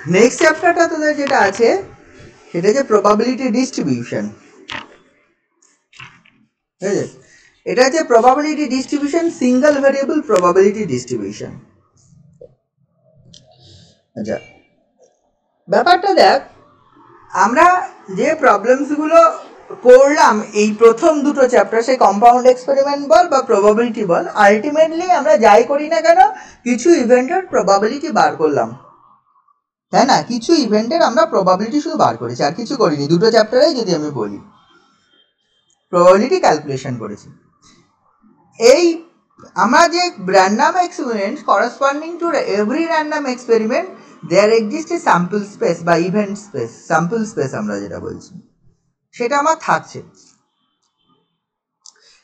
Next চ্যাপ্টারটা তোদের যেটা আছে সেটা হচ্ছে প্রবাবিলিটি ডিস্ট্রিবিউশন। ঠিক আছে, এটা হচ্ছে probability distribution, single variable probability distribution. আচ্ছা, ব্যাপারটা দেখ, আমরা যে প্রবলেমসগুলো করলাম এই প্রথম দুটো চ্যাপ্টার, সে কম্পাউন্ড এক্সপেরিমেন্ট বল বা প্রবাবিলিটি বল, আলটিমেটলি আমরা যাই করি না কেন কিছু ইভেন্টের প্রবাবিলিটি বার করলাম, তাই না? কিছু ইভেন্টের আমরা প্রবাবিলিটি শুধু বার করেছি, আর কিছু করিনি। দুটো চ্যাপ্টারেই যদি আমি বলি প্রবাবিলিটি ক্যালকুলেশন করেছি। এই আমরা যে random experiment, corresponding to every random experiment there exist a sample space বা ইভেন্ট স্পেস, স্যাম্পল স্পেস আমরা যেটা বলছি সেটা আমার থাকছে।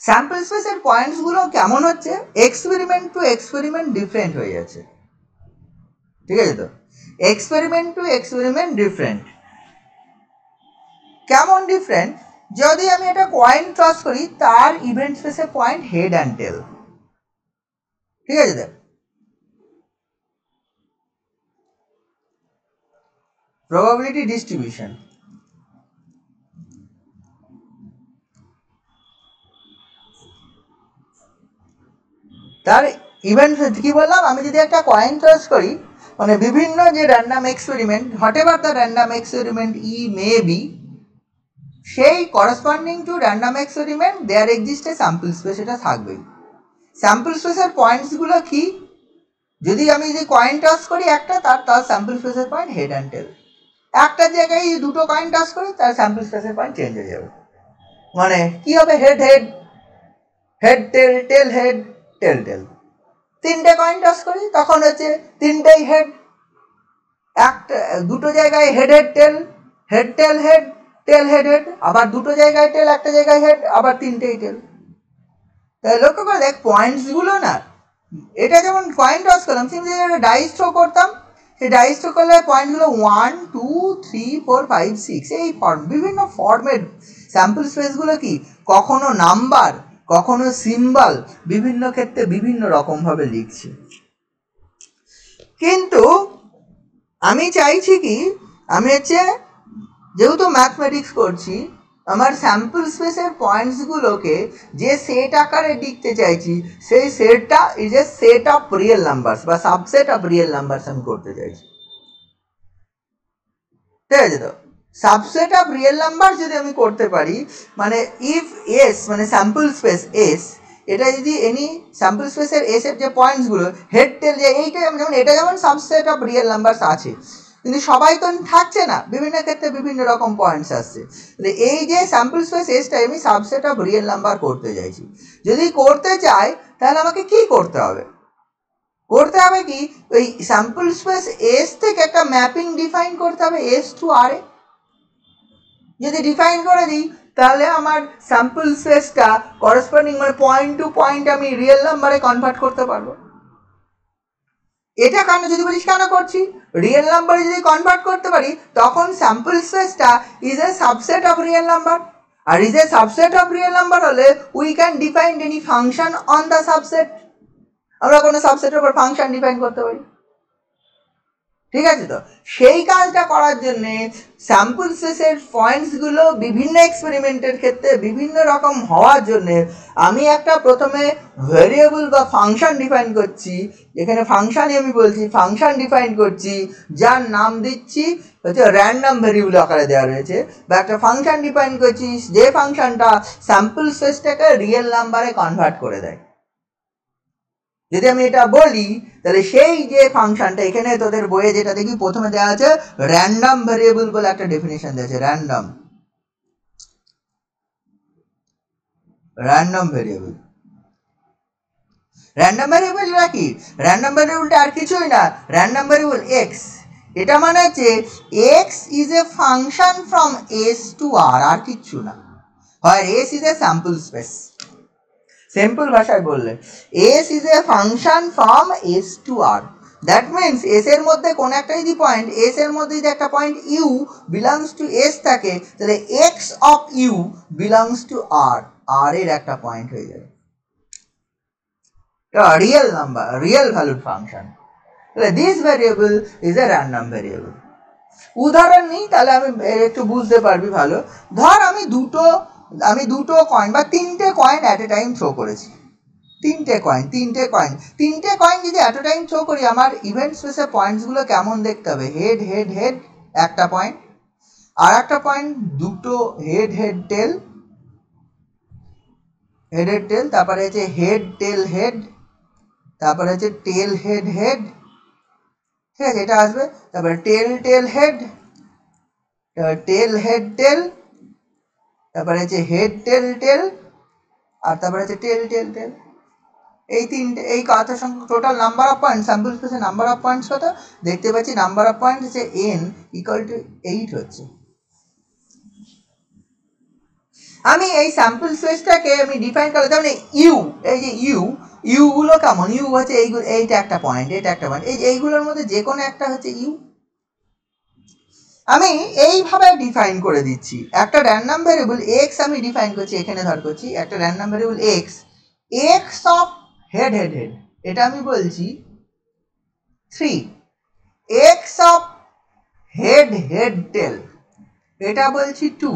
স্যাম্পল স্পেসের পয়েন্টসগুলো কেমন হচ্ছে, এক্সপেরিমেন্ট টু এক্সপেরিমেন্ট ডিফারেন্ট হয়ে যাচ্ছে। ঠিক আছে তো, এক্সপেরিমেন্ট টু এক্সপেরিমেন্ট ডিফারেন্ট। কেমন ডিফারেন্ট? যদি আমি একটা কয়েন টস করি তার ইভেন্ট স্পেসের পয়েন্ট হেড অ্যান্ড টেল। ঠিক আছে দেখ, প্রবাবিলিটি ডিস্ট্রিবিউশন, তার ইভেন্ট কি বললাম, আমি যদি একটা কয়েন টস করি, মানে বিভিন্ন যে random experiment, whatever the random experiment ই মে বি, সেই corresponding to random experiment there exist a sample space, এটা থাকবেই। স্যাম্পল স্পেসের পয়েন্টসগুলো কি, যদি আমি যে কয়েন টস করি একটা, তার স্যাম্পল স্পেসের পয়েন্ট হেড অ্যান্ড টেল। একটা জায়গায় দুটো কয়েন টস করি তার স্যাম্পল স্পেসের পয়েন্ট চেঞ্জ হয়ে যাবে। মানে কি হবে, head head, head tail, tail head, tail tail. তিনটে কয়েন টস করি তখন হচ্ছে তিনটেই হেড, একটা দুটো জায়গায় head head tail, head tail head, tail head head, আবার দুটো জায়গায় টেল, একটা জায়গায় হেড, আবার তিনটেই টেল। তাই লক্ষ্য করে দেখ পয়েন্টসগুলো না, এটা যেমন কয়েন টস করলাম, কিন্তু ডাইস থ্রো করতাম, সেই ডাইস থ্রো করলে পয়েন্টগুলো 1 2 3 4 5 6 এই ফর্ম, বিভিন্ন ফর্মের স্যাম্পল স্পেসগুলো কি কখনো নাম্বার, কখনো সিম্বল, বিভিন্ন ক্ষেত্রে বিভিন্ন রকমভাবে লিখছি। কিন্তু আমি চাইছি কি, আমি হচ্ছে যেহেতু ম্যাথমেটিক্স করছি, আমার স্যাম্পল স্পেসের পয়েন্টসগুলোকে যে সেট আকারে লিখতে চাইছি, সেই সেটটা is a set of real numbers বা সাবসেট অফ রিয়েল নাম্বারস আমি করতে চাইছি। ঠিক আছে তো, সাবসেট অফ রিয়েল নাম্বার যদি আমি করতে পারি, মানে ইফ এস মানে স্যাম্পল স্পেস এস, এটা যদি এনি স্যাম্পল স্পেসের এস এর যে পয়েন্টসগুলো হেড টেল, যে এইটা যেমন এটা যেমন সাবসেট অফ রিয়েল নাম্বারস আছে, কিন্তু সবাই তো থাকছে না, বিভিন্ন ক্ষেত্রে বিভিন্ন রকম পয়েন্টস আসছে। এই যে স্যাম্পল স্পেস এসটা আমি সাবসেট অফ রিয়েল নাম্বার করতে চাইছি। যদি করতে চাই তাহলে আমাকে কি করতে হবে, করতে হবে কি, ওই স্যাম্পল স্পেস এস থেকে একটা ম্যাপিং ডিফাইন করতে হবে এস টু আর এ। যদি ডিফাইন করে দিই তাহলে আমার স্যাম্পল স্পেসটা করসপন্ডিং মানে পয়েন্ট টু পয়েন্ট আমি রিয়েল নাম্বারে কনভার্ট করতে পারবো। এটা কেন, যদি বলিস কেন করছি, রিয়েল নাম্বারে যদি কনভার্ট করতে পারি তখন স্যাম্পল স্পেসটা is a subset of real number, আর is a subset of real number হলে we can define any function on the subset, আমরা কোনো সাবসেটের উপর ফাংশন ডিফাইন করতে পারি। ঠিক আছে তো, সেই কাজটা করার জন্য স্যাম্পল স্পেসের পয়েন্টসগুলো বিভিন্ন এক্সপেরিমেন্টের ক্ষেত্রে বিভিন্ন রকম হওয়ার জন্য আমি একটা প্রথমে ভেরিয়েবল বা ফাংশন ডিফাইন করছি। এখানে ফাংশনই আমি বলছি, ফাংশন ডিফাইন করছি যার নাম দিচ্ছি হচ্ছে র্যান্ডম ভেরিয়েবল আকারে দেওয়া রয়েছে, বা একটা ফাংশন ডিফাইন করছি যে ফাংশনটা স্যাম্পল স্পেসটাকে রিয়েল নাম্বারে কনভার্ট করে দেয়। যদি আমি এটা বলি তাহলে সেই যে ফাংশনটা, এখানে তোদের বইয়ে যেটা দেখি প্রথমে দেওয়া আছে র্যান্ডম ভেরিয়েবল বলে একটা ডেফিনেশন দেওয়া আছে, র্যান্ডম ভেরিয়েবল। র্যান্ডম ভেরিয়েবলটা কি, র্যান্ডম ভেরিয়েবলটা আর কিছুই না, র্যান্ডম ভেরিয়েবল এক্স, এটা মানে হচ্ছে X is a function from S to R কিচ্ছু না, হয় S is a sample space. Simple ভাষায় বললে S is a function from S to R, that means S এর মধ্যে কোন একটা যদি পয়েন্ট, এস এর মধ্যে যদি একটা point U belongs to S থাকে, তাহলে X of U belongs to R, R এর একটা পয়েন্ট হয়ে যাবে। Real number, real valued function, তাহলে this variable is a random variable. উদাহরণ নিই, তাহলে আমি একটু বুঝতে পারবি ভালো। ধর আমি দুটো কয়েন বা তিনটে coin at a time throw করেছি। তিনটে কয়েন যদি অ্যাট এ টাইম থ্রো করি, আমার ইভেন্ট স্পেসে পয়েন্টসগুলো কেমন দেখতে হবে? হেড হেড হেড একটা পয়েন্ট, আর একটা পয়েন্ট দুটো হেড হেড টেল, হেডের টেল, তারপরে হচ্ছে হেড টেল হেড, তারপরে হচ্ছে টেল হেড হেড, ঠিক আছে, এটা আসবে। তারপরে টেল টেল হেড, টেল হেড টেল, তারপরে হচ্ছে হেড টেল টেল, আর তারপরে হচ্ছে টেল টেল টেল। এই তিনটে, এই কত সংখ্যক total number of point, sample স্পেসে নাম্বার অফ পয়েন্টস কত দেখতে পাচ্ছি? নাম্বার অফ পয়েন্ট হচ্ছে n ইকুয়াল টু 8 হচ্ছে। আমি এই স্যাম্পল স্পেসটাকে আমি ডিফাইন করলে, তার মানে ইউ, এই যে ইউ গুলো কেমন? ইউ হচ্ছে এইগুলো, এইটা একটা পয়েন্ট, এটা একটা পয়েন্ট, এইগুলোর মধ্যে যে কোনো একটা হচ্ছে ইউ। আমি এইভাবে ডিফাইন করে দিচ্ছি একটা র্যান্ডম ভ্যারিয়েবল এক্স, আমি ডিফাইন করছি, এখানে ধর করছি একটা random variable X, X of head head head, এটা আমি বলছি 3, X of head head tail, এটা বলছি 2,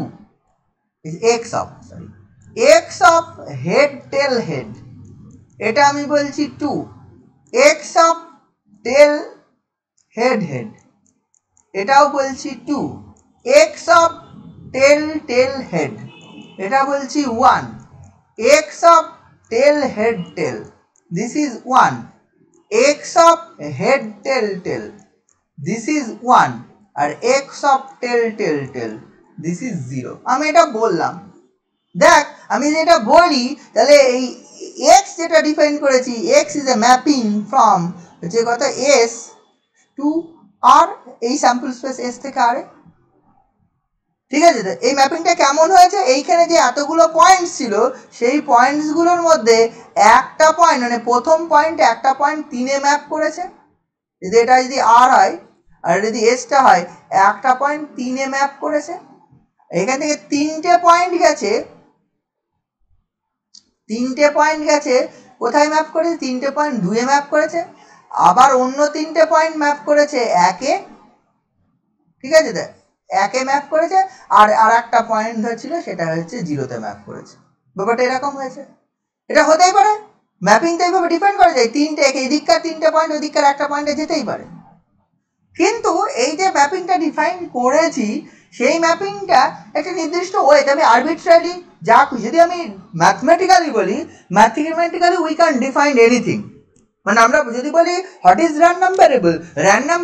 X of head tail head, এটা আমি বলছি 2, X of tail head head, এটাও বলছি 2, X of tail tail head, এটা বলছি 1, X of tail head tail, this is 1, X of head tail tail, this is 1, আর X of tail tail tail, this is 0। আমি এটা বললাম। দেখ, আমি যেটা বলি, তাহলে এই এক্স যেটা ডিফাইন করেছি, x is a mapping from যে কথা এস টু আর, এই স্যাম্পল স্পেস এস থেকে আরে, ঠিক আছে? এই ম্যাপিংটা কেমন হয়েছে? এইখানে যে এতগুলো পয়েন্টস ছিল, সেই পয়েন্টসগুলোর মধ্যে একটা পয়েন্ট, মানে প্রথম পয়েন্ট একটা পয়েন্ট 3-এ ম্যাপ করেছে। যদি এটা যদি আর হয়, আর যদি এসটা হয়, একটা পয়েন্ট 3-এ ম্যাপ করেছে। এখান থেকে তিনটে পয়েন্ট গেছে কোথায় ম্যাপ করেছে? তিনটে পয়েন্ট 2-এ ম্যাপ করেছে, আবার অন্য তিনটে পয়েন্ট ম্যাপ করেছে 1-এ, ঠিক আছে? একে ম্যাপ করেছে, আর একটা পয়েন্ট ধরছিল সেটা হচ্ছে 0-তে ম্যাপ করেছে। ব্যাপারটা এরকম হয়েছে। এটা হতেই পারে, ম্যাপিং তো এইভাবে ডিপেন্ড করা যায়, তিনটে, এদিককার তিনটে পয়েন্ট ওদিককার একটা পয়েন্টে যেতেই পারে। কিন্তু এই যে ম্যাপিংটা ডিফাইন করেছি, সেই ম্যাপিংটা একটা নির্দিষ্ট ওয়েতে, আমি আরবিট্রারি যা খুশি, যদি আমি ম্যাথমেটিক্যালি বলি, mathematically we can define anything. মানে আমরা যদি বলি what is random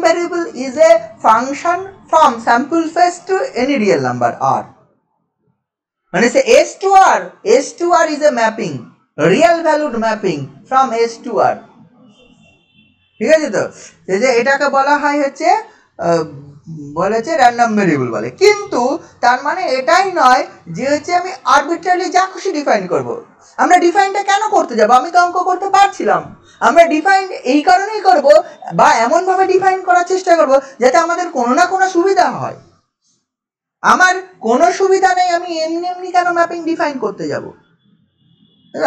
variable is a function from sample space to any real number R, মানে say S to R is a mapping, real valued mapping from S to R, ঠিক আছে? তো এই যে এটাকে বলা হয় হচ্ছে বলেছে র্যান্ডম ভেরিয়েবল বলে। কিন্তু তার মানে এটাই নয় যে হচ্ছে আমি আরবিট্রারি যা খুশি ডিফাইন করব। আমরা ডিফাইনটা কেন করতে যাব? আমি তো অঙ্ক করতে পারছিলাম। আমরা ডিফাইন এই কারণেই করব, বা এমনভাবে ডিফাইন করার চেষ্টা করব যাতে আমাদের কোনো না কোনো সুবিধা হয়। আমার কোনো সুবিধা নেই, আমি এমনি এমনি কেন ম্যাপিং ডিফাইন করতে যাব?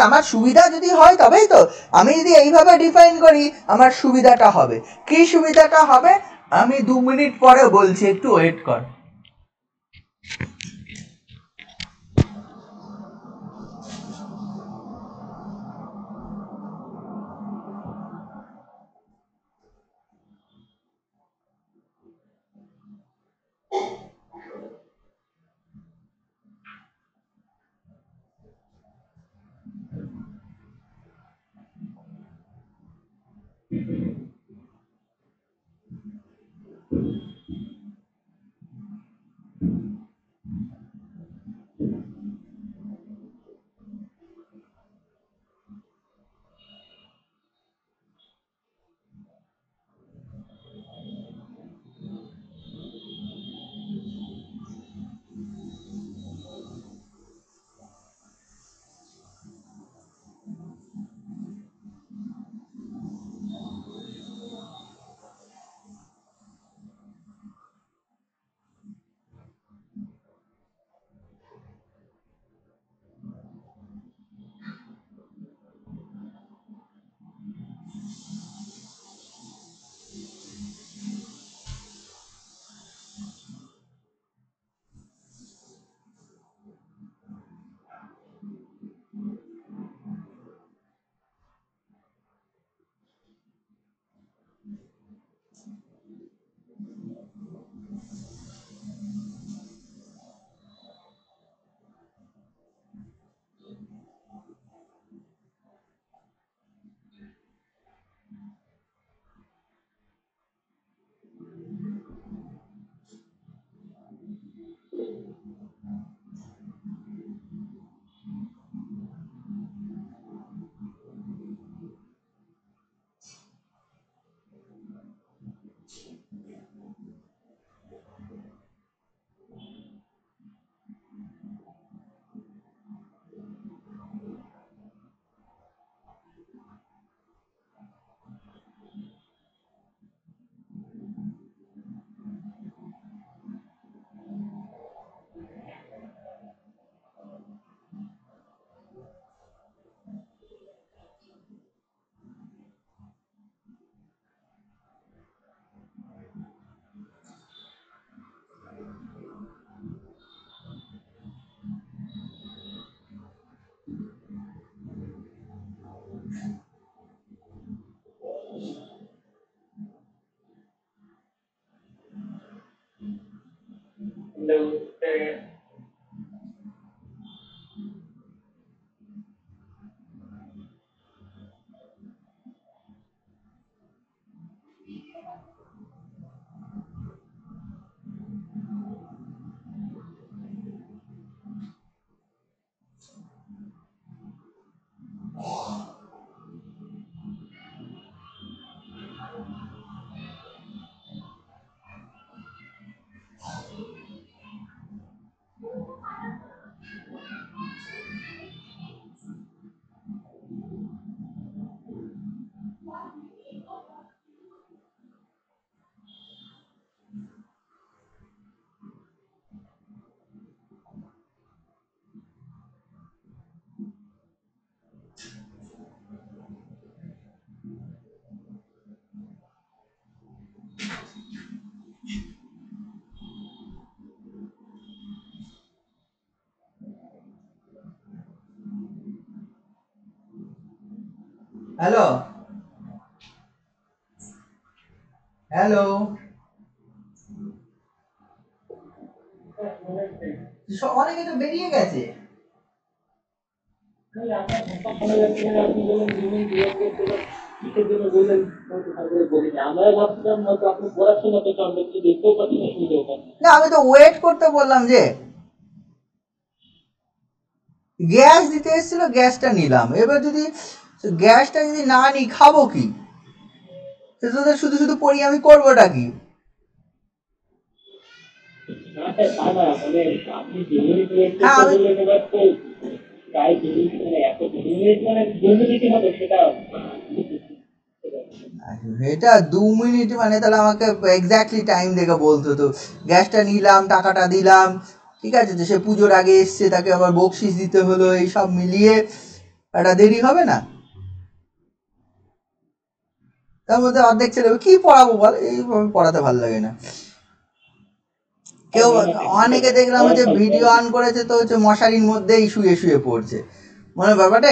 আমার সুবিধা যদি হয় তবেই তো। আমি যদি এইভাবে ডিফাইন করি, আমার সুবিধাটা হবে। কি সুবিধাটা হবে আমি 2 মিনিট পরে বলছি, একটু ওয়েট কর। হ্যালো হ্যালো, অনেকে তো বেরিয়ে গেছে। না আমি তো ওয়েট করতে বললাম যে গ্যাস দিতে এসেছিল, গ্যাসটা নিলাম, এবার যদি গ্যাসটা যদি না নিই খাবো কি? তোদের শুধু শুধু পড়ি, আমি করবোটা কি? হ্যাঁ আমি এটা 2 মিনিট মানে তাহলে আমাকে এক্স্যাক্টলি টাইম দেখে বলতো তো। গ্যাসটা নিলাম, টাকাটা দিলাম, ঠিক আছে, তো সে পুজোর আগে এসছে, তাকে আবার বকশিস দিতে হলো, এই সব মিলিয়ে একটা দেরি হবে না? তার মধ্যে অর্ধেক ছেলে কি পড়াবো বল, এই পড়াতে ভালো লাগে না। কেউ অনেকে দেখলাম যে ভিডিও অন করেছে তো হচ্ছে মশারির মধ্যেই শুয়ে শুয়ে পড়ছে। মানে ব্যাপারটা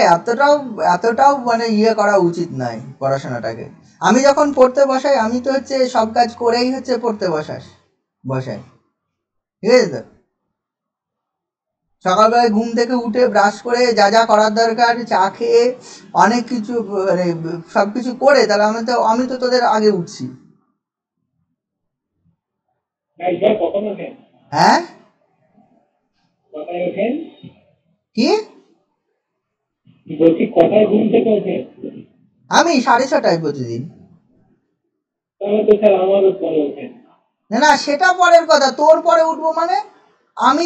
এতটাও মানে ইয়ে করা উচিত নয় পড়াশোনাটাকে। আমি যখন পড়তে বসাই আমি তো হচ্ছে সব কাজ করেই হচ্ছে পড়তে বসাই, ঠিক আছে তো। সকালবেলায় ঘুম থেকে উঠে ব্রাশ করে যা যা করার দরকার, চা খেয়ে অনেক কিছু মানে সব কিছু করে, তাহলে আমি তো তোদের আগে উঠছি। হ্যাঁ কি আমি 6:30 প্রতিদিন। না না সেটা পরের কথা, তোর পরে উঠবো মানে আমি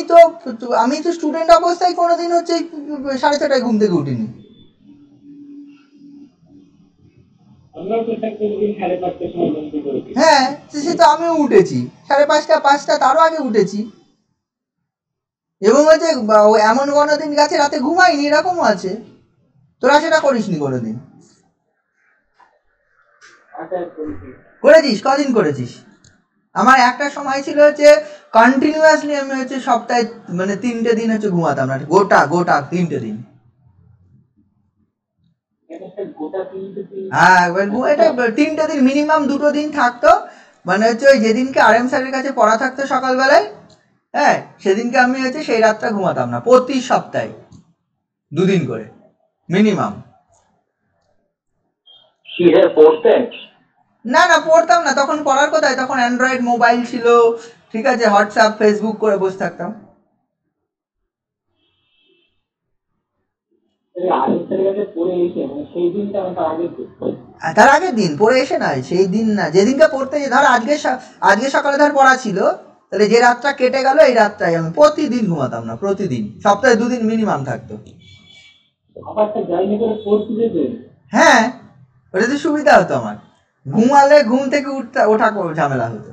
তো স্টুডেন্ট অবস্থায় কোনোদিন হচ্ছে 6:30 ঘুম থেকে উঠিনি। হ্যাঁ সে তো আমিও উঠেছি 5:30 5টা তারও আগে উঠেছি, এবং হচ্ছে এমন কোনোদিন গেছে রাতে ঘুমাইনি, এরকমও আছে। তোরা সেটা করিসনি কোনোদিন? করেছিস? কদিন করেছিস? আমার একটা সময় ছিল হচ্ছে কন্টিনিউয়াসলি আমি হচ্ছে সপ্তাহে মানে 3টে দিন হচ্ছে ঘুমাতাম না, গোটা গোটা 3টে দিন। হ্যাঁ এটা 3টে দিন মিনিমাম, 2টো দিন থাকতো, মানে হচ্ছে ওই যেদিনকে আর এম স্যারের কাছে পড়া থাকতো সকালবেলায়, হ্যাঁ সেদিনকে আমি হচ্ছে সেই রাতটা ঘুমাতাম না, প্রতি সপ্তাহে 2 দিন করে মিনিমাম। না না পড়তাম না, তখন পড়ার কোথায়, তখন অ্যান্ড্রয়েড মোবাইল ছিল, ঠিক আছে, হোয়াটসঅ্যাপ ফেসবুক করে বসে থাকতাম। তার আগের দিন পড়ে এসে নয়, সেই দিন না, যেদিনকে পড়তে ধর আজকে সকালে ধর পড়া ছিল, তাহলে যে রাতটা কেটে গেল এই রাতটাই আমি প্রতিদিন ঘুমাতাম না, প্রতিদিন সপ্তাহে 2 দিন মিনিমাম থাকতো। হ্যাঁ ওটাতে সুবিধা হতো আমার, ঘুমালে ঘুম থেকে ওঠা ঝামেলা হতো।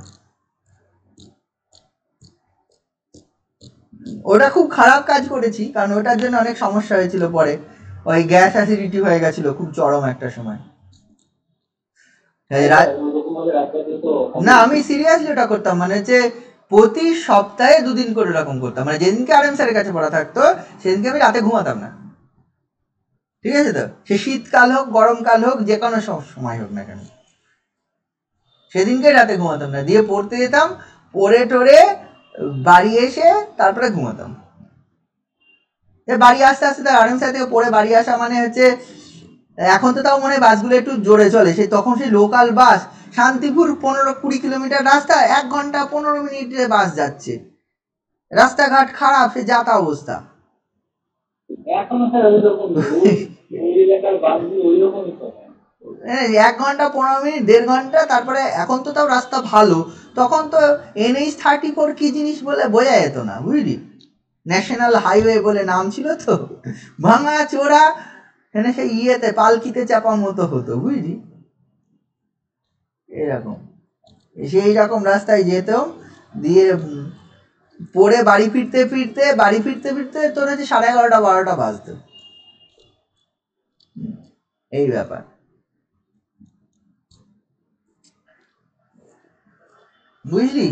ওটা খুব খারাপ কাজ করেছি, কারণ ওটার জন্য অনেক সমস্যা হয়েছিল পরে, ওই গ্যাস অ্যাসিডিটি হয়ে গেছিল খুব চরম একটা সময়। না আমি সিরিয়াসলি ওটা করতাম, মানে হচ্ছে প্রতি সপ্তাহে 2 দিন করে এরকম করতাম, মানে যেদিনকে আর এম স্যারের কাছে পড়া থাকতো সেদিনকে আমি রাতে ঘুমাতাম না, ঠিক আছে তো, সে শীতকাল হোক গরমকাল হোক যে কোনো সময় হোক না কেন, সেদিনকে রাতে ঘুমাতাম না, দিয়ে পড়তে যেতাম, পড়ে টোরে বাড়ি এসে তারপরে ঘুমাতাম। বাড়ি আসতে আসতে তার আর এম স্যার থেকে পড়ে বাড়ি আসা মানে হচ্ছে, এখন তো তাও মনে হয় বাসগুলো একটু জোরে চলে, সেই তখন সেই লোকাল বাস শান্তিপুর 15-20 কিলোমিটার রাস্তা, 1 ঘন্টা 15 মিনিটে বাস যাচ্ছে, রাস্তাঘাট খারাপ, সে যাতা অবস্থা। 1 ঘন্টা 15 মিনিট, 1.5 ঘন্টা, তারপরে এখন তো তাও রাস্তা ভালো, তখন তো NH-34 কি জিনিস বলে বোঝা যেত না, বুঝলি, ন্যাশনাল হাইওয়ে বলে নাম ছিল তো, ভাঙা চোরা, এখানে সেই ইয়েতে পালকিতে চাপার মতো হতো, বুঝলি, এরকম সেই রকম রাস্তায় যেত, দিয়ে পড়ে বাড়ি ফিরতে ফিরতে তোর হচ্ছে 11:30 12টা বাজতো, এই ব্যাপার। বুঝলি,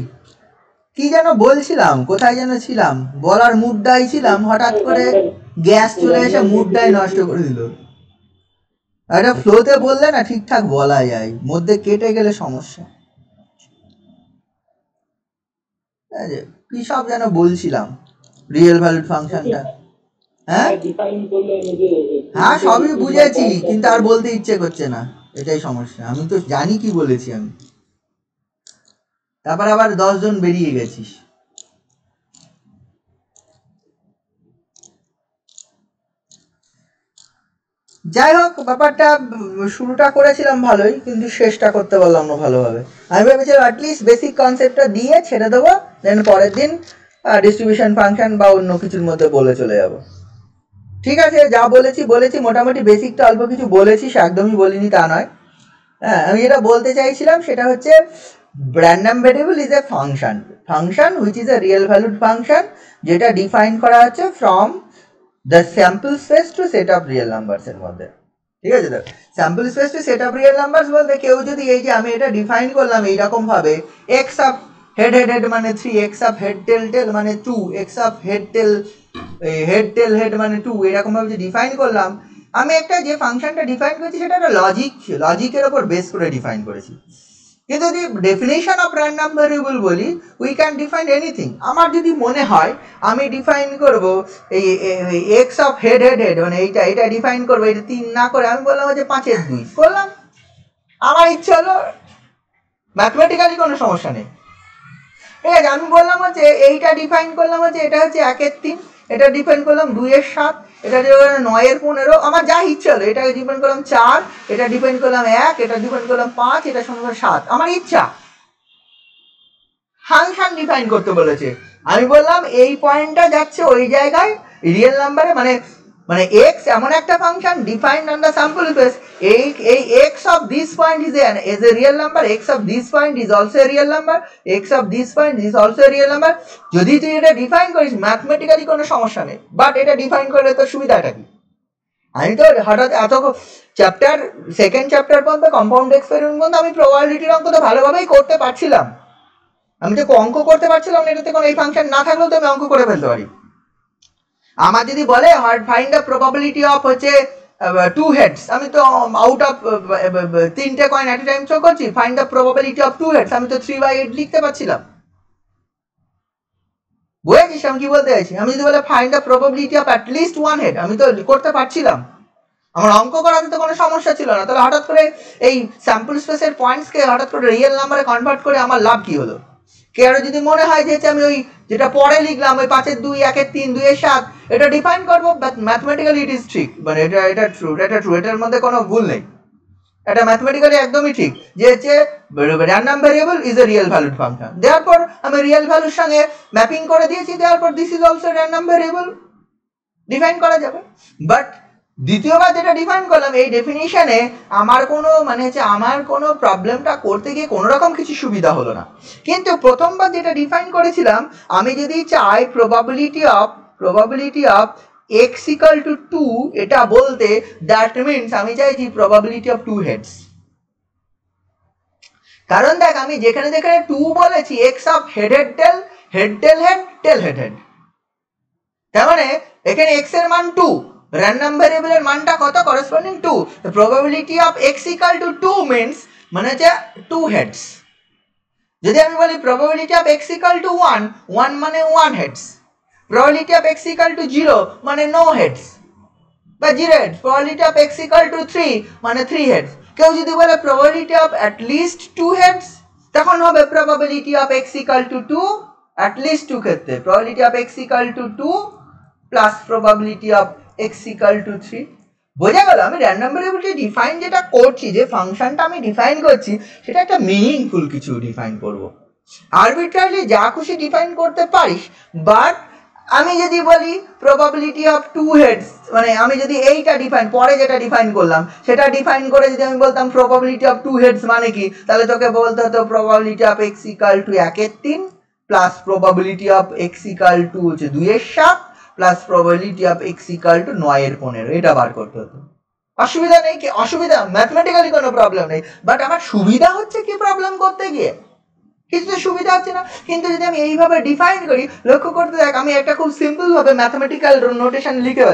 কি যেন বলছিলাম, কোথায় যেন ছিলাম, বলার মুডটাই ছিলাম, হঠাৎ করে গ্যাস চলে এসে মুডটাই নষ্ট করে দিল। এটা ফ্লোতে বললে না ঠিকঠাক বলা যায়, মধ্যে কেটে গেলে সমস্যা। কি সব যেন বলছিলাম রিয়েল ভ্যালুড ফাংশনটা। হ্যাঁ হ্যাঁ সবই বুঝেছি, কিন্তু আর বলতে ইচ্ছে করছে না, এটাই সমস্যা। আমি তো জানি কি বলেছি আমি, তারপর আবার 10 জন বেরিয়ে গেছিস। যাই হোক, ব্যাপারটা শুরুটা করেছিলাম ভালোই, কিন্তু শেষটা করতে পারলাম না ভালোভাবে। আমি ভেবেছিলাম অ্যাটলিস্ট বেসিক কনসেপ্টটা দিয়ে ছেড়ে দেবো, দেন পরের দিন ডিস্ট্রিবিউশন ফাংশন বা অন্য কিছুর মধ্যে বলে চলে যাব। ঠিক আছে, যা বলেছি মোটামুটি বেসিকটা অল্প কিছু বলেছি, একদমই বলিনি তা নয়। হ্যাঁ, আমি যেটা বলতে চাইছিলাম সেটা হচ্ছে random variable is a function which is a real valued function, যেটা ডিফাইন করা হচ্ছে from the sample space to set of real numbers এর মধ্যে। ঠিক আছে, sir sample space to set of real numbers বলতে কেউ যদি এই যে আমি এটা ডিফাইন করলাম এইরকম ভাবে, x of head head head মানে 3, এক্স অফ হেড টেল টেল মানে 2, X of head tail head মানে 2, এরকম ভাবে যে ডিফাইন করলাম, আমি একটা যে ফাংশনটা ডিফাইন করেছি সেটা একটা লজিকের ওপর বেস করে ডিফাইন করেছি। কিন্তু যদি ডেফিনেশন অফ র্যান্ডম ভেরিয়েবল বলি, উই ক্যান ডিফাইন এনিথিং। আমার যদি মনে হয় আমি ডিফাইন করব এই X of head head head মানে এটা ডিফাইন করবো, এটা 3 না করে আমি বললাম যে 5-এর 2 করলাম, আমার ইচ্ছা হলো, ম্যাথমেটিক্যালি কোনো সমস্যা নেই। ঠিক আছে, আমি বললাম হচ্ছে এইটা ডিফাইন করলাম হচ্ছে এটা হচ্ছে 1-এর 3, এটা ডিফাইন করলাম 2-এর 7, এটা ডিফাইন 9-এর 15, আমার যা ইচ্ছা হলো, এটাকে ডিফাইন করলাম 4, এটা ডিফাইন করলাম 1, এটা ডিফাইন করলাম 5, এটা সমান 7, আমার ইচ্ছা। ফাংশন ডিফাইন করতে বলেছে, আমি বললাম এই পয়েন্টটা যাচ্ছে ওই জায়গায় রিয়েল নাম্বারে, মানে মানে এক্স এমন একটা function defined on the sample space, এই X of this point is a real number, X of this point is also a real number, X of this point is also a real number. যদি তুই এটা define করিস mathematically কোনো সমস্যা নেই, but এটা define করলে তো সুবিধাটা কি? আমি তো হঠাৎ এত চ্যাপ্টার, সেকেন্ড চ্যাপ্টার পর্যন্ত কম্পাউন্ড এক্সপেরিমেন্ট পর্যন্ত আমি প্রবাবিলিটির অঙ্ক তো ভালোভাবেই করতে পারছিলাম, আমি তো অঙ্ক করতে পারছিলাম, এটাতে কোনো এই ফাংশন না থাকলেও তো আমি অঙ্ক করে ফেলতে পারি। আমার যদি বলে ফাইন্ড দ্য প্রবাবিলিটি অফ হচ্ছে 2 হেডস, আমি তো আউট অফ 3টে coin at a time show করছি, find the probability of 2 heads, আমি তো 3/8 লিখতে পারছিলাম। বুঝেছিস আমি কি বলতে চাইছি? আমি যদি বলে find the probability of at least 1 head, আমি তো করতে পারছিলাম, আমার অঙ্ক করাতে তো কোনো সমস্যা ছিল না। তাহলে হঠাৎ করে এই স্যাম্পল স্পেসের পয়েন্টসকে হঠাৎ করে রিয়েল নাম্বারে কনভার্ট করে আমার লাভ কি হলো? কে আরো যদি মনে হয় যে আমি ওই যেটা পরে লিখলাম ওই 5-এর 2, 1-এর 3, 2-এর 7 এটা ডিফাইন করবো, বাট ম্যাথমেটিক্যালি ইট ইজ ঠিক, মানে এটা ট্রু, এটার মধ্যে কোনো ভুল নেই, এটা ম্যাথমেটিক্যালি একদমই ঠিক যে হচ্ছে random variable is a real valued function, therefore আমি রিয়েল ভ্যালুর সঙ্গে ম্যাপিং করে দিয়েছি, therefore this is also random variable, define করা যাবে। বাট দ্বিতীয়বার যেটা ডিফাইন করলাম এই ডেফিনিশনে আমার কোনো মানে হচ্ছে আমার কোনো প্রবলেমটা করতে গিয়ে কোনো রকম কিছু সুবিধা হলো না। কিন্তু প্রথমবার যেটা ডিফাইন করেছিলাম, আমি যদি চাই probability of x equal to 2 এটা বলতে, দ্যাট মিনস আমি চাইছি প্রবাবিলিটি অফ 2 হেডস। কারণ দেখ আমি যেখানে যেখানে 2 বলেছি, x of head head tail tail head, তার মানে এখানে x এর মান 2, র্যান্ডম ভেরিয়েবলের মানটা কত? Corresponding 2, the probability of x equal to 2 means মানে হচ্ছে 2 হেডস। যদি আমি বলি probability of x equal to 1 মানে 1 heads, probability of x equal to 0 মানে no heads বা 0 heads, probability of x equal to 3 মানে 3 heads। কেউ যদি বলে probability of at least 2 heads, তখন হবে probability of x equal to 2 at least 2 ক্ষেত্রে probability of x equal to 2 plus probability of x equal to 3। বোঝা গেল? আমি র্যান্ডম ভেরিয়েবলকে ডিফাইন যেটা করছি, যে ফাংশনটা আমি ডিফাইন করছি, সেটা একটা মিনিংফুল কিছু ডিফাইন করব। আরবিট্রারিলি যা খুশি ডিফাইন করতে পারিস, বাট আমি যদি বলি প্রবাবিলিটি অফ 2 হেডস, মানে আমি যদি এইটা ডিফাইন পরে যেটা ডিফাইন করলাম সেটা ডিফাইন করে যদি আমি বলতাম প্রবাবিলিটি অফ 2 হেডস মানে কি, তাহলে তোকে বলতে হতো probability of x equal to 1-এর 3 plus probability of x equal to হচ্ছে 2-এর 7 plus probability of x equal to 9-এর 15, এটা বার করতে হতো। অসুবিধা নেই কি? অসুবিধা ম্যাথমেটিক্যালি কোনো প্রবলেম নেই, বাট আমার সুবিধা হচ্ছে কি প্রবলেম করতে গিয়ে? কিছু সুবিধা হচ্ছে না। কিন্তু যদি আমি এইভাবে ডিফাইন করি, লক্ষ্য করতে দেখ আমি একটা খুব সিম্পল ভাবে ম্যাথমেটিক্যাল নোটেশন লিখে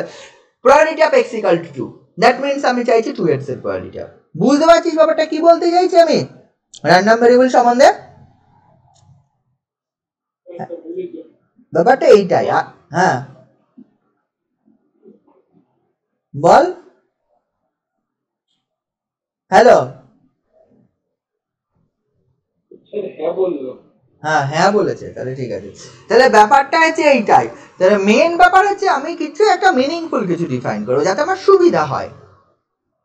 probability of x equal two 2, that means আমি চাইছি 2x এর প্রবাবিলিটি। বুঝতে পারছিস ব্যাপারটা কি বলতে চাইছি আমি র্যান্ডম ভেরিয়েবল সম্বন্ধে? ব্যাপারটা এইটাই। হ্যাঁ বল। হ্যালো, হ্যাঁ হ্যাঁ বলেছে, তাহলে ঠিক আছে। তাহলে ব্যাপারটা হচ্ছে এইটাই। তাহলে মেন ব্যাপার হচ্ছে আমি কিছু একটা মিনিংফুল কিছু ডিফাইন করবো যাতে আমার সুবিধা হয়,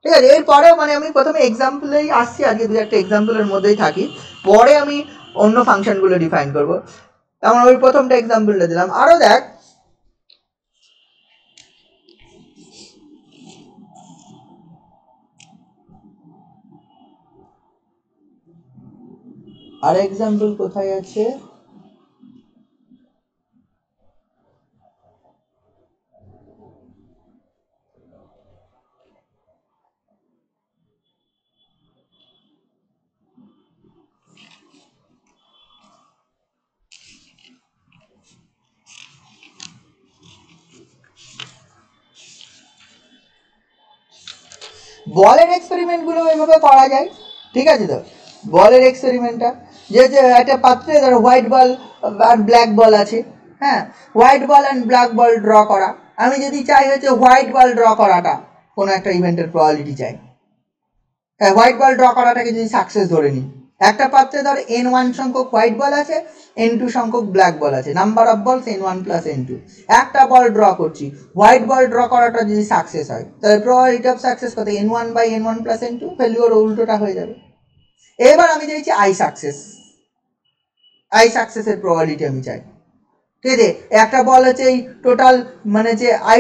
ঠিক আছে? এরপরেও মানে আমি প্রথমে এক্সাম্পলেই আসছি, আজকে দু একটা এক্সাম্পলের মধ্যেই থাকি, পরে আমি অন্য ফাংশনগুলো ডিফাইন করবো। তেমন ওই প্রথমটা এক্সাম্পলটা দিলাম। আরো দেখ, আর এক্সাম্পল কোথায় আছে? বলের এক্সপেরিমেন্টগুলো এভাবে করা যায়, ঠিক আছে? তো বলের এক্সপেরিমেন্টটা যে একটা পাত্রে ধরো হোয়াইট বল আর ব্ল্যাক বল আছে, হ্যাঁ, white ball and black ball draw করা। আমি যদি চাই হচ্ছে হোয়াইট বল ড্র করাটা, কোনো একটা ইভেন্টের প্রবাবিলিটি চাই, হ্যাঁ, হোয়াইট বল ড্র করাটাকে যদি সাকসেস ধরে নিই, একটা পাত্রে ধর n1 সংখ্যক হোয়াইট বল আছে, n2 সংখ্যক ব্ল্যাক বল আছে, নাম্বার অফ বলস n1 প্লাস n2, একটা বল ড্র করছি, হোয়াইট বল ড্র করাটা যদি সাকসেস হয় তাহলে প্রবাবিলিটি অফ সাকসেস কত? n1 by n1 plus n2, ভ্যালুর উল্টোটা হয়ে যাবে। এবার আমি চাইছি আই সাকসেসের প্রবাবিলিটি আমি চাই, ঠিক আছে? একটা বল হচ্ছে এই টোটাল মানে যে আই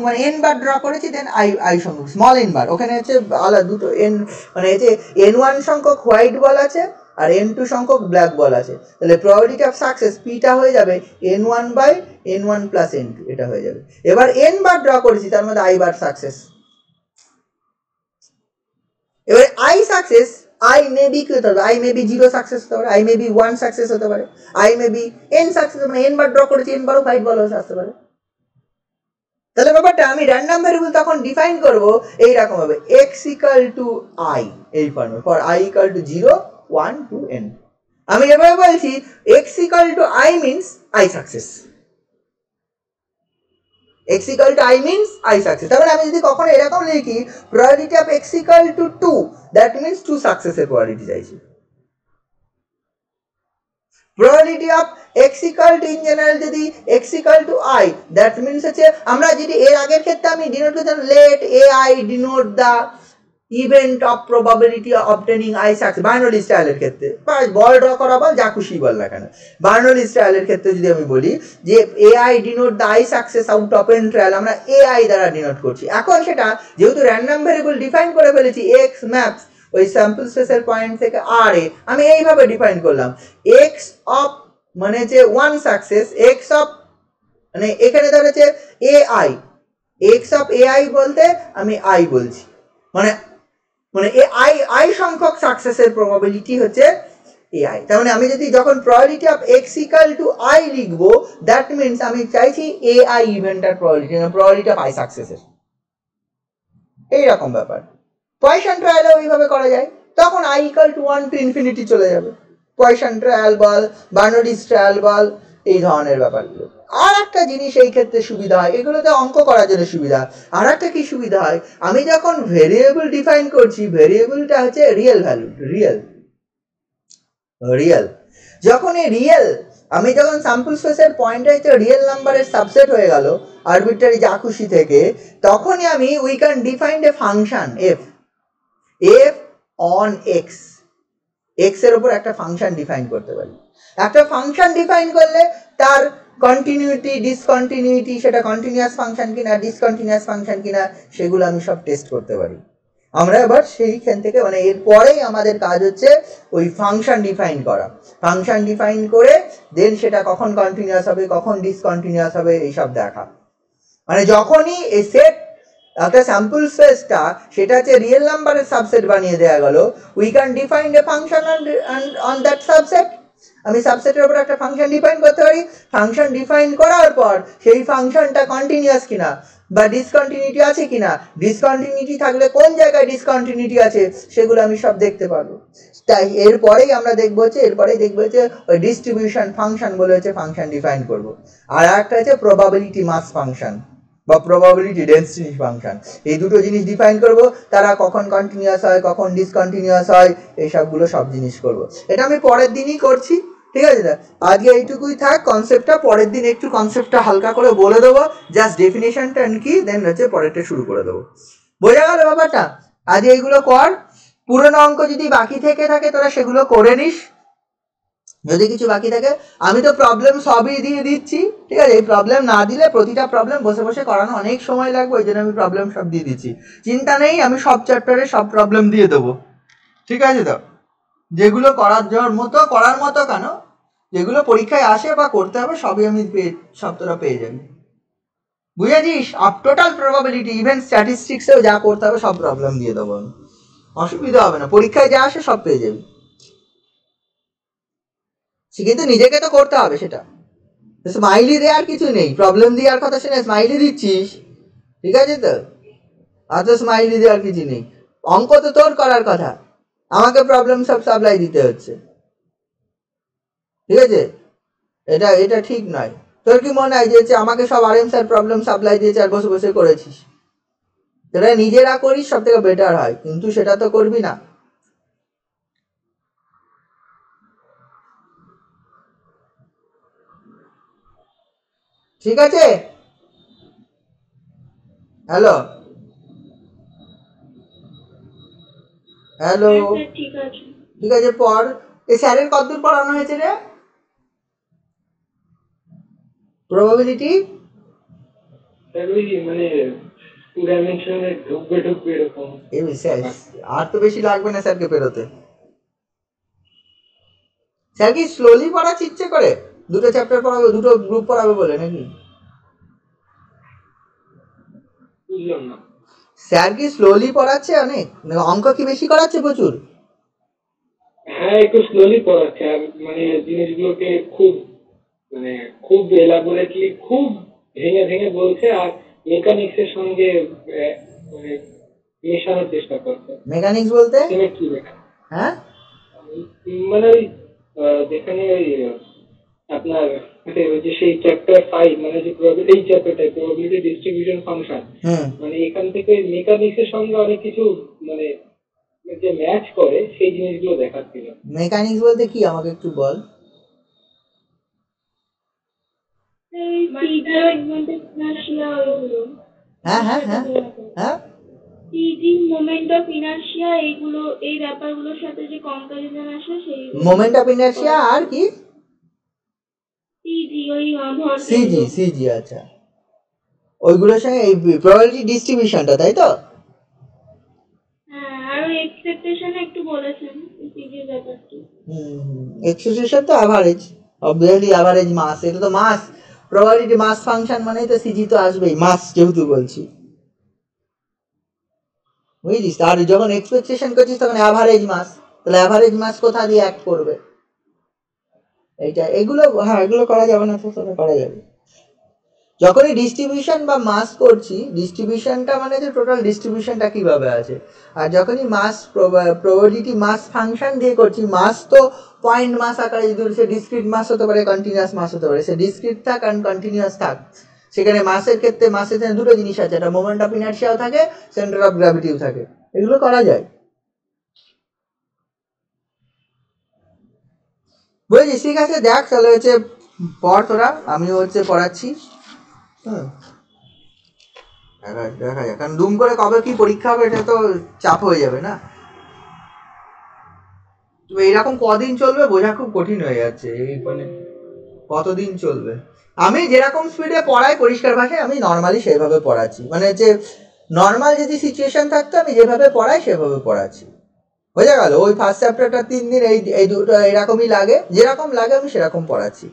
মানে এন বার ড্র করেছি, দেন আই সংখ্যক স্মল এন বার, ওখানে হচ্ছে আলাদা দুটো এন, মানে হচ্ছে n1 সংখ্যক হোয়াইট বল আছে আর n2 সংখ্যক ব্ল্যাক বল আছে, তাহলে প্রবাবিলিটি অফ সাকসেস পিটা হয়ে যাবে n1 by n1 plus n2, এটা হয়ে যাবে। এবার এন বার ড্র করেছি, তার মধ্যে আই বার সাকসেস। এবার I success, I may be কি হতে হবে? আই মে বি 0 সাকসেস হতে পারে, আই মে বি 1 সাকসেস হতে পারে, I may be N success, মানে এন বার ড্র করেছি, এন বারও হোয়াইট বল আসতে পারে। তাহলে ব্যাপারটা আমি র্যান্ডম ভেরিয়েবল তখন ডিফাইন করব এইরকম হবে, x ইকুয়াল টু আই, এই ফর্মে, for I equal to 0 1 2 n। আমি এভাবে বলছি x equal two I means I success, x equal to I means I success। তার মানে আমি যদি কখনো এরকম লিখি probability of x equal to 2, that means 2 success এর probability চাইছি। probability of x equal to in general যদি x equal to I, that means হচ্ছে আমরা যদি এর আগের ক্ষেত্রে আমি ডিনোট করতাম let AI denote the event of probability of obtaining I success, Bernoulli স্টাইলের ক্ষেত্রে, বা বল ড্র করা বল যা খুশি বল না কেন, বার্নৌলি স্টাইলের ক্ষেত্রে যদি আমি বলি যে AI denote the I success out of N trial, আমরা AI দ্বারা ডিনোট করছি। এখন সেটা যেহেতু র্যান্ডম ভেরিয়েবল ডিফাইন করে ফেলেছি, x ম্যাপস ওই স্যাম্পল স্পেসের পয়েন্ট থেকে r এ, আমি এইভাবে ডিফাইন করলাম x অফ মানে যে 1 সাকসেস, x অফ মানে এখানে ধরে হচ্ছে AI, x অফ AI বলতে আমি I বলছি, মানে মানে আই সংখ্যক সাকসেসের প্রবাবিলিটি হচ্ছে AI। তার মানে আমি যদি যখন probability of x equal two I লিখবো, দ্যাট মিন্স আমি চাইছি AI ইভেন্টের প্রবাবিলিটি, মানে প্রবাবিলিটি অফ I সাকসেসের, এইরকম ব্যাপার। পয়সন ট্রায়ালও এইভাবে করা যায়, তখন I equal to 1 to infinity চলে যাবে, পয়সন ট্রায়াল বল, বার্নৌলিস ট্রায়াল বল, এই ধরনের ব্যাপারগুলো। আর একটা জিনিস এই ক্ষেত্রে সুবিধা হয়, এগুলোতে অঙ্ক করার জন্য সুবিধা। আর একটা কি সুবিধা হয়, আমি যখন ভেরিয়েবল ডিফাইন করছি, ভেরিয়েবলটা হচ্ছে রিয়েল ভ্যালু, রিয়েল যখন এই রিয়েল, আমি যখন স্যাম্পল স্পেসের পয়েন্টটা হচ্ছে রিয়েল নাম্বারের সাবসেট হয়ে গেল আরবিট্রারি যা খুশি থেকে, তখনই আমি we can define a function F on x, x এর উপর একটা ফাংশন ডিফাইন করতে পারি। একটা ফাংশন ডিফাইন করলে তার কন্টিনিউটি ডিসকন্টিনিউটি, সেটা কন্টিনিউয়াস ফাংশন কিনা ডিসকন্টিনিউয়াস ফাংশন কিনা, সেগুলো আমি সব টেস্ট করতে পারি। আমরা এবার সেইখান থেকে মানে এরপরেই আমাদের কাজ হচ্ছে ওই ফাংশন ডিফাইন করা, ফাংশন ডিফাইন করে দেন সেটা কখন কন্টিনিউয়াস হবে কখন ডিসকন্টিনিউয়াস হবে এইসব দেখা। মানে যখনই এই সেট একটা স্যাম্পল স্পেসটা সেটা হচ্ছে রিয়েল নাম্বারের সাবসেট বানিয়ে দেওয়া গেল, we can define a function on that subset, আমি সাবসেটের উপর একটা ফাংশন ডিফাইন করতে পারি, ফাংশন ডিফাইন করার পর সেই ফাংশনটা কন্টিনিউয়াস কিনা বা ডিসকন্টিনিউটি আছে কিনা, ডিসকন্টিনিউটি থাকলে কোন জায়গায় ডিসকন্টিনিউটি আছে সেগুলো আমি সব দেখতে পারবো। তাই এরপরেই আমরা দেখবো যে ওই ডিস্ট্রিবিউশন ফাংশন বলে হচ্ছে ফাংশন ডিফাইন করব। আর একটা হচ্ছে প্রবাবিলিটি মাস ফাংশন বা প্রবাবিলিটি ডেন্সিটি ফাংশন। এই দুটো জিনিস ডিফাইন করব, তারা কখন কন্টিনিউয়াস হয় কখন ডিসকন্টিনিউয়াস হয় এই সবগুলো সব জিনিস করব। এটা আমি পরের দিনই করছি, ঠিক আছে দা। আজকে এইটুকুই থাক কনসেপ্টটা, পরের দিন একটু কনসেপ্টটা হালকা করে বলে দেবো, জাস্ট ডেফিনেশনটা কি, দেন হচ্ছে পরেরটা শুরু করে দেবো। বোঝা গেল ব্যাপারটা? আজ এইগুলো কর, পুরোনো অঙ্ক যদি বাকি থেকে থাকে তোরা সেগুলো করে নিস, যদি কিছু বাকি থাকে। আমি তো প্রবলেম সবই দিয়ে দিচ্ছি, ঠিক আছে? এই প্রবলেম না দিলে প্রতিটা প্রবলেম বসে বসে করানো অনেক সময় লাগবে, ওই জন্য আমি প্রবলেম সব দিয়ে দিচ্ছি। চিন্তা নেই, আমি সব চ্যাপ্টারে সব প্রবলেম দিয়ে দেবো, ঠিক আছে তো? যেগুলো করার মতো কেন, যেগুলো পরীক্ষায় আসে বা করতে হবে সবই আমি সব তোরা পেয়ে যাবি, বুঝেছিস? আপ টোটাল প্রবাবিলিটি ইভেন স্ট্যাটিস্টিক্সেও যা করতে হবে সব প্রবলেম দিয়ে দেবো আমি, অসুবিধা হবে না। পরীক্ষায় যা আসে সব পেয়ে যাবি, কিন্তু নিজেকে তো করতে হবে সেটা। স্মাইলি দেওয়ার কিছু নেই, প্রবলেম দেওয়ার কথা শুনে স্মাইলি দিচ্ছিস, ঠিক আছে তো? অত স্মাইলি দেওয়ার কিছু নেই, অঙ্ক তো তোর করার কথা, আমাকে প্রবলেম সব সাপ্লাই দিতে হচ্ছে, ঠিক আছে? এটা ঠিক নয়। তোর কি মনে হয় যে আমাকে সব আরএম স্যার প্রবলেম সাপ্লাই দিয়েছে আর বসে বসে করেছিস? সেটা নিজেরা করিস সব থেকে বেটার হয়, কিন্তু সেটা তো করবি না। ঠিক আছে, হ্যালো হ্যালো, ঠিক আছে পড়। এই স্যারের কতদূর পড়ানো হয়েছে রে? প্রবাবিলিটি মানে ঢুকবে এরকম। আর তো বেশি লাগবে না স্যারকে পেরোতে। স্যার কি স্লোলি পড়াচ্ছে ইচ্ছে করে? দুটো চ্যাপ্টার পড়াবে, দুটো গ্রুপ পড়াবে বলে নাকি? বুঝলাম না। স্যার কি স্লোলি পড়াচ্ছে অনেক? অঙ্ক কি বেশি করাচ্ছে প্রচুর? হ্যাঁ একটু স্লোলি পড়াচ্ছে, আর মানে জিনিসগুলোকে খুব এলাবোরেটলি খুব ভেঙে ভেঙে বলছে, আর মেকানিক্স এর সঙ্গে মানে মেশানোর চেষ্টা করছে। মেকানিক্স বলতে? হ্যাঁ মানে ওই যেখানে ওই আপনার যে সেই চ্যাপ্টার 5 মানে যে এই চ্যাপ্টারটা প্রবাবিলিটি ডিস্ট্রিবিউশন ফাংশন, মানে এখান থেকে মেকানিক্স এর সঙ্গে অনেক কিছু মানে যে ম্যাচ করে সেই জিনিসগুলো দেখাচ্ছিল। মেকানিক্স বলতে কি আমাকে একটু বল। হ্যাঁ হ্যাঁ হ্যাঁ হ্যাঁ, মোমেন্ট অফ ইনার্শিয়া, এইগুলো এই ব্যাপারগুলোর সাথে যে কম্পারিজন আসে সেই মোমেন্ট অফ ইনার্শিয়া আর কি সিজি, আচ্ছা ওইগুলোর সঙ্গে এই প্রবাবিলিটি ডিস্ট্রিবিউশনটা, তাই তো? হ্যাঁ, আর ওই এক্সপেকটেশন একটু বলেছেন সিজি ব্যাপারটা। এক্সপেকটেশন তো এভারেজ, অবভিয়াসলি এভারেজ মাস, এটা তো মাস, প্রবাবিলিটি মাস ফাংশন মানেই তো সিজি তো আসবেই, মাস যেহেতু বলছি, বুঝছিস? আর যখন এক্সপেকটেশন করছিস তখন অ্যাভারেজ মাস, তাহলে অ্যাভারেজ মাস কোথা দিয়ে অ্যাক্ট করবে? এইটা এগুলো হ্যাঁ এগুলো করা যাবে না তো করা যাবে। যখনই ডিস্ট্রিবিউশন বা মাস করছি, ডিস্ট্রিবিউশনটা মানে যে টোটাল ডিস্ট্রিবিউশনটা কিভাবে আছে, আর যখনই মাস প্রবাবিলিটি মাস ফাংশন দিয়ে করছি, মাস তো পয়েন্ট মাস আকারে, যদি সে ডিসক্রিট মাস হতে পারে কন্টিনিউয়াস মাস হতে পারে, সে ডিসক্রিট থাক আর কন্টিনিউয়াস থাক, সেখানে মাসের ক্ষেত্রে মাসের দুটো জিনিস আছে, একটা মোমেন্ট অফ ইনার্শিয়াও থাকে, সেন্টার অফ গ্র্যাভিটিও থাকে, এগুলো করা যায়, বুঝেছিস? ঠিক আছে দেখ তাহলে হচ্ছে পড় তোরা, আমিও হচ্ছে পড়াচ্ছি। দেখা যাক, কারণ দুম করে কবে কি পরীক্ষা হবে এটা তো চাপ হয়ে যাবে না। তো এইরকম কদিন চলবে বোঝা খুব কঠিন হয়ে যাচ্ছে, এই মানে কতদিন চলবে। আমি যেরকম স্পিডে পড়াই পরিষ্কার ভাষায় আমি নর্মালি সেভাবে পড়াচ্ছি, মানে হচ্ছে নর্মাল যদি সিচুয়েশন থাকতো আমি যেভাবে পড়াই সেভাবে পড়াচ্ছি, বোঝা গেল? ওই ফার্স্ট চ্যাপ্টারটা 3 দিন এই দুটো এরকমই লাগে, যেরকম লাগে আমি সেরকম পড়াচ্ছি,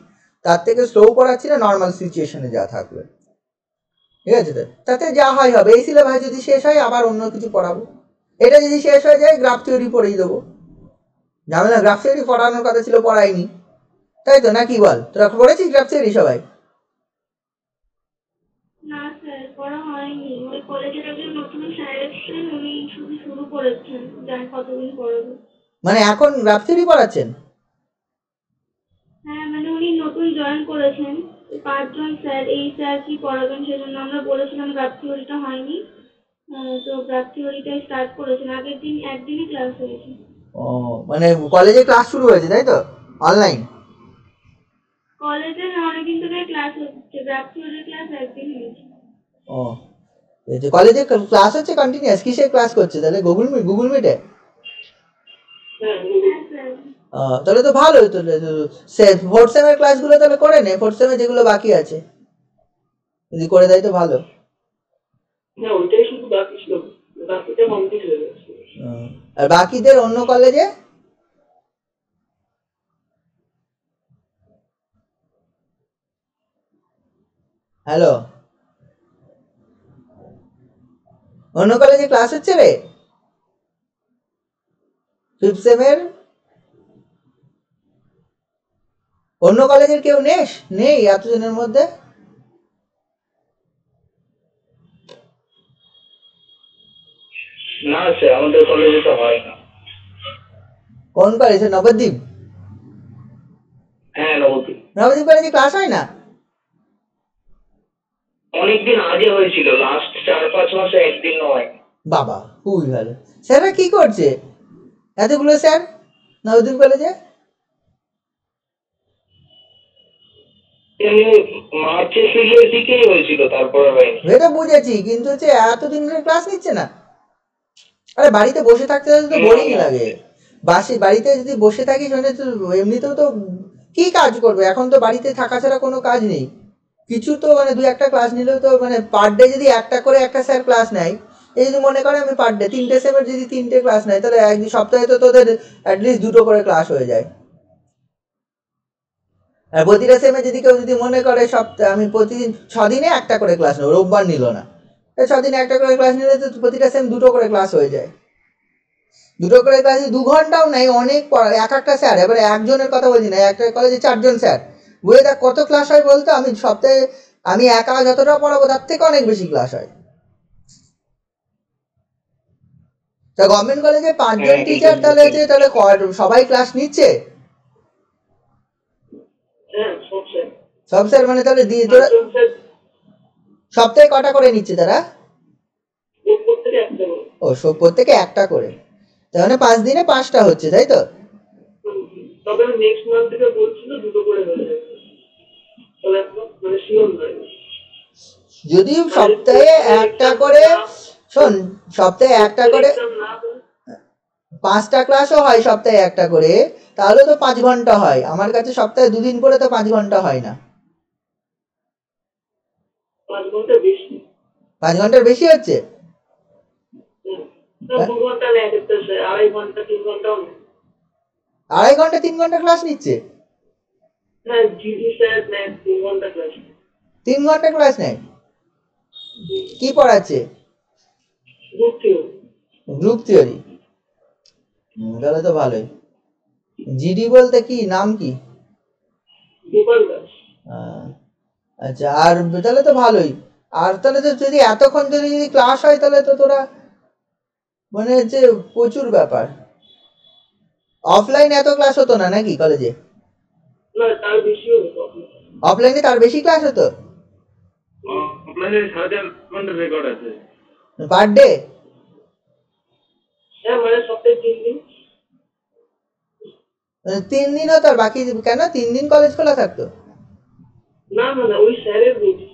তার থেকে স্লো পড়াচ্ছি না, নর্মাল সিচুয়েশনে যা থাকবে, ঠিক আছে? তাতে যা হয় হবে, এই সিলেবাস যদি শেষ হয় আবার অন্য কিছু পড়াবো, এটা যদি শেষ হয়ে যায় গ্রাফ থিওরি পড়েই দেবো, জানো না গ্রাফ থিওরি পড়ানোর কথা ছিল, পড়াইনি, তাই তো নাকি বল, তোরা পড়েছিস গ্রাফ থিওরি সবাই? না স্যার, পড়া হয়নি। ওই কলেজের একজন নতুন স্যার এসেছেন, উনি শুধু শুরু করেছেন, জানি কতদিন পড়াবে। মানে এখন গ্রাফ থিওরি পড়াচ্ছেন? হ্যাঁ, মানে উনি নতুন জয়েন করেছেন, 5 জন স্যার, এই স্যার কি পড়াবেন সেজন্য আমরা বলেছিলাম গ্রাফ থিওরিটা হয়নি, তো গ্রাফ থিওরিটাই স্টার্ট করেছেন। আগের দিন একদিনই ক্লাস হয়েছে। ও মানে কলেজে ক্লাস শুরু হয়েছে তাই তো, অনলাইন? কলেজে অনেকদিন থেকে ক্লাস হচ্ছে, গ্রাফ থিওরি ক্লাস একদিন হয়েছে। ও এই যে কলেজে ক্লাস হচ্ছে কন্টিনিউয়াস, কিসের ক্লাস করছে তাহলে? গুগল মিটে? হ্যাঁ স্যার। তাহলে তো ভালোই তো। ফোর্থ সেমের ক্লাসগুলো তাহলে করে নে, ফোর্থ সেমে যেগুলো বাকি আছে যদি করে দেয় তো ভালো। না, ওইটাই শুধু বাকি ছিল, বাকিটা কমপ্লিট হয়ে গেছে। আর বাকিদের অন্য কলেজে? হ্যালো, অন্য কলেজে ক্লাস হচ্ছে রে ফিফথ সেমের? অন্য কলেজের কেউ নেই এতজনের মধ্যে? না স্যার, আমাদের কলেজে তো হয় না। কোন কলেজে? নবদ্বীপ? হ্যাঁ, নবদ্বীপ। নবদ্বীপ কলেজে ক্লাস হয় না? অনেকদিন আগে হয়েছিল, লাস্ট 4-5 মাসে একদিন হয়। বাবা খুবই ভালো। স্যাররা কি করছে এতগুলো স্যার নবদ্বীপ কলেজে? মার্চের শেষের দিকেই হয়েছিল, তারপরে হয়নি। এটা বুঝেছি, কিন্তু হচ্ছে এতদিন ধরে ক্লাস নিচ্ছে না? আরে বাড়িতে বসে থাকতে তো বোরিং লাগে। বাড়িতে যদি বসে থাকিস মানে তো এমনিতেও তো কি কাজ করবে, এখন তো বাড়িতে থাকা ছাড়া কোনো কাজ নেই। কিছু তো মানে 2-1টা ক্লাস নিলেও তো, মানে পার ডে যদি একটা করে একটা স্যার ক্লাস নেয়, এই যদি মনে করে আমি পার ডে 3টে সেমের যদি 3টে ক্লাস নেয়, তাহলে একদিন সপ্তাহে তো তোদের অ্যাটলিস্ট 2টো করে ক্লাস হয়ে যায়। আর প্রতিটা সেমে যদি কেউ যদি মনে করে সপ্তাহে আমি প্রতিদিন 6 দিনে একটা করে ক্লাস নেবো, রোববার নিল না, 6 দিনে একটা করে ক্লাস নিলে তো প্রতিটা সেম 2টো করে ক্লাস হয়ে যায়। 2টো করে ক্লাসে 2 ঘন্টাও নেই, অনেক পড়ায় এক একটা স্যার। এবারে একজনের কথা বলছি না, একটা কলেজে 4জন স্যার, বুঝে দেখ কত ক্লাস হয় বলতো। আমি সপ্তাহে আমি একা যতটা পড়াবো তার থেকে অনেক বেশি ক্লাস হয়। তা গভর্নমেন্ট কলেজে 5জন টিচার, তাহলে হচ্ছে তাহলে সবাই ক্লাস নিচ্ছে? হ্যাঁ, সব স্যার মানে তাহলে দিয়ে তোরা সপ্তাহে কটা করে নিচ্ছে তারা? ও প্রত্যেকে একটা করে, তার মানে 5 দিনে 5টা হচ্ছে তাই তো? তবে নেক্সট মান্থ থেকে বলছিল 2টো করে হয়ে যাবে, তবে মানে শিওর নয়। যদি সপ্তাহে একটা করে, শোন, সপ্তাহে একটা করে 5টা ক্লাসও হয় সপ্তাহে একটা করে, তাহলে তো 5 ঘন্টা হয়। আমার কাছে সপ্তাহে 2 দিন করে তো 5 ঘন্টা হয় না। 5 ঘন্টা বেশি। 5 ঘন্টার বেশি হচ্ছে? 2 ঘন্টা নেয়, 2.5 ঘন্টা 3 ঘন্টাও নেয়। 2.5 ঘন্টা 3 ঘন্টা ক্লাস নিচ্ছে? হ্যাঁ, জিডি স্যার নেয় 3 ঘন্টা ক্লাস। 3 ঘন্টা ক্লাস নেয়? কি পড়াচ্ছে? Group theory. তাহলে তো ভালোই। জিডি বলতে কি, নাম কি? আচ্ছা, আর তাহলে তো ভালোই। আর তাহলে তো যদি এতক্ষণ ধরে যদি ক্লাস হয়, তাহলে তো তোরা মানে হচ্ছে প্রচুর ব্যাপার। অফলাইন এত ক্লাস হতো না নাকি কলেজে? না, তার বেশি হতো। অফলাইনে তার বেশি ক্লাস হতো? অফলাইনে 4.5 ঘন্টা রেকর্ড আছে পার ডে? হ্যাঁ, মানে সপ্তাহে 3 দিন। 3 দিন হতো, আর বাকি কেন 3 দিন কলেজ খোলা থাকতো? না না না, ওই স্যারের বলছি।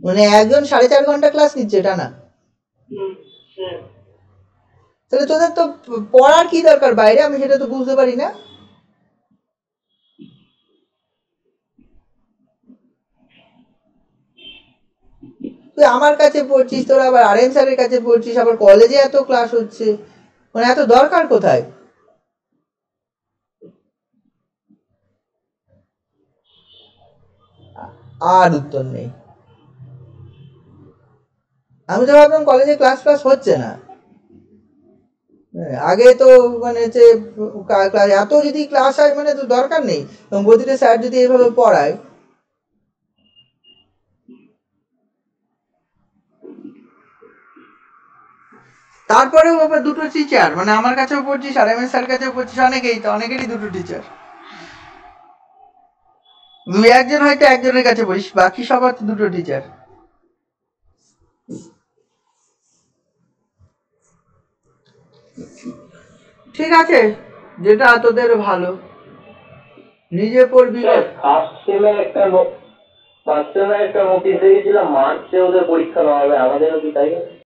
মানে একজন 4.5 ঘন্টা ক্লাস নিচ্ছে টানা? হ্যাঁ। তাহলে তোদের তো পড়ার কি দরকার বাইরে, আমি সেটা তো বুঝতে পারি না। তুই আমার কাছে পড়ছিস, তোর আবার আরএন স্যারের কাছে পড়ছিস, আবার কলেজে এত ক্লাস হচ্ছে, মানে এত দরকার কোথায়? আর উত্তর নেই। আমি তো ভাবলাম কলেজে ক্লাস হচ্ছে না, আগে তো মানে হচ্ছে এত যদি ক্লাস হয় মানে তো দরকার নেই, এবং প্রতিটা স্যার যদি এইভাবে পড়ায়। তারপরেও আবার দুটো টিচার, মানে আমার কাছেও পড়ছিস আর এম এস স্যার কাছেও পড়ছিস, অনেকেই তো, অনেকেরই দুটো টিচার। দুই একজন হয়তো একজনের কাছে পড়িস, বাকি সবার দুটো টিচার। ঠিক আছে, যেটা তোদের ভালো, নিজে পড়বি। ফার্স্ট সেমের একটা নোটিশ দেখেছিলাম, মার্চে ওদের পরীক্ষা নেওয়া হবে, আমাদেরও কি তাই?